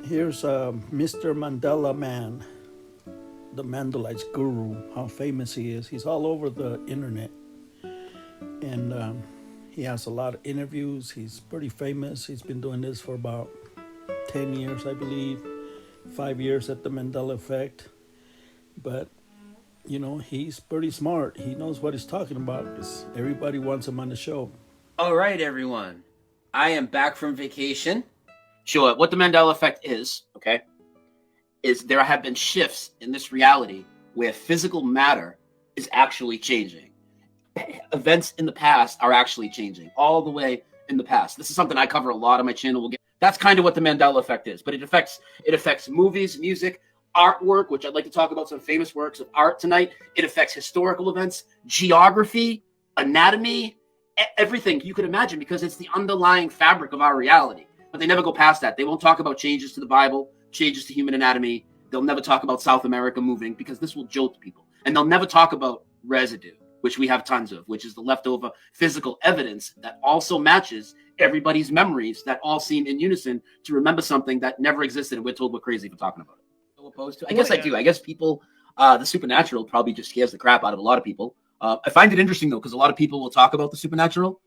Here's Mr. Mandela Man, the Mandela guru, how famous he is. He's all over the internet. And he has a lot of interviews. He's pretty famous. He's been doing this for about 10 years, I believe, 5 years at the Mandela Effect. But, he's pretty smart. He knows what he's talking about because everybody wants him on the show. All right, everyone. I am back from vacation. Sure, what the Mandela Effect is, okay, is there have been shifts in this reality where physical matter is actually changing. Events in the past are actually changing, all the way in the past. This is something I cover a lot on my channel. That's kind of what the Mandela Effect is, but it affects movies, music, artwork, which I'd like to talk about some famous works of art tonight. It affects historical events, geography, anatomy, everything you could imagine, because it's the underlying fabric of our reality. But they never go past that. They won't talk about changes to the Bible, changes to human anatomy. They'll never talk about South America moving, because this will jolt people. And they'll never talk about residue, which we have tons of, which is the leftover physical evidence that also matches everybody's memories that all seem in unison to remember something that never existed, and we're told we're crazy for talking about it. So opposed to, I guess I do. I guess people, the supernatural probably just scares the crap out of a lot of people. I find it interesting, though, because a lot of people will talk about the supernatural.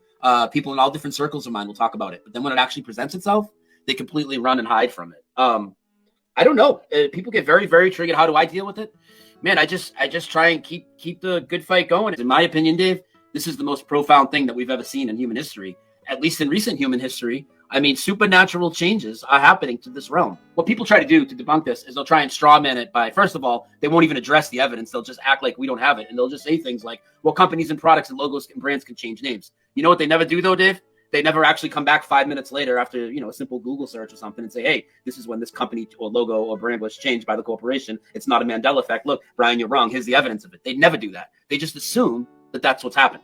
People in all different circles of mine will talk about it. But then when it actually presents itself, they completely run and hide from it. I don't know. People get very, very triggered. How do I deal with it? Man, I just try and keep the good fight going. In my opinion, Dave, this is the most profound thing that we've ever seen in human history, at least in recent human history. I mean, supernatural changes are happening to this realm. What people try to do to debunk this is they'll try and strawman it by, first of all, they won't even address the evidence. They'll just act like we don't have it. And they'll just say things like, well, companies and products and logos and brands can change names. You know what they never do, though, Dave? They never actually come back 5 minutes later after, a simple Google search or something and say, hey, this is when this company or logo or brand was changed by the corporation. It's not a Mandela effect. Look, Brian, you're wrong. Here's the evidence of it. They never do that. They just assume that that's what's happened,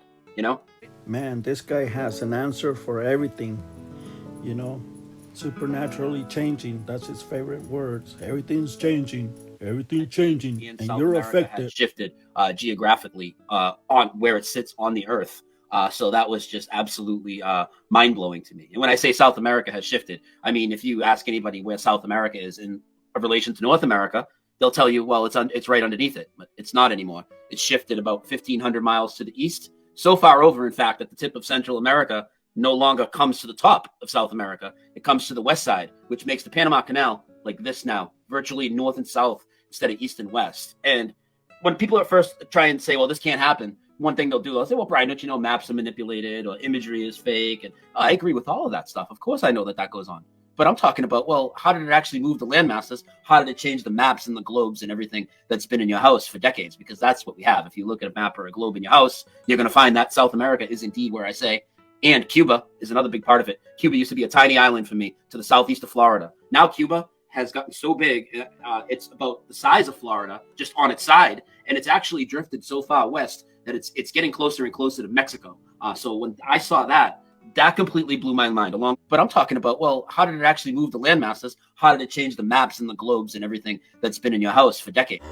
Man, this guy has an answer for everything, supernaturally changing. That's his favorite words. Everything's changing. Everything's changing. And South you're America affected. has shifted geographically on where it sits on the earth. So that was just absolutely mind-blowing to me. And when I say South America has shifted, I mean, if you ask anybody where South America is in relation to North America, they'll tell you, well, it's right underneath it, but it's not anymore. It's shifted about 1,500 miles to the east, so far over, in fact, that the tip of Central America no longer comes to the top of South America. It comes to the west side, which makes the Panama Canal like this now, virtually north and south instead of east and west. And when people at first try and say, well, this can't happen, one thing they'll do, they'll say, well, Brian, don't you know maps are manipulated or imagery is fake? And I agree with all of that stuff. Of course I know that goes on. But I'm talking about, well, how did it actually move the landmasses? How did it change the maps and the globes and everything that's been in your house for decades? Because that's what we have. If you look at a map or a globe in your house, you're going to find that South America is indeed where I say. And Cuba is another big part of it. Cuba used to be a tiny island for me to the southeast of Florida. Now Cuba has gotten so big, it's about the size of Florida, just on its side. And it's actually drifted so far west that it's getting closer and closer to Mexico. So when I saw that completely blew my mind along. But I'm talking about, well, how did it actually move the landmasses? How did it change the maps and the globes and everything that's been in your house for decades?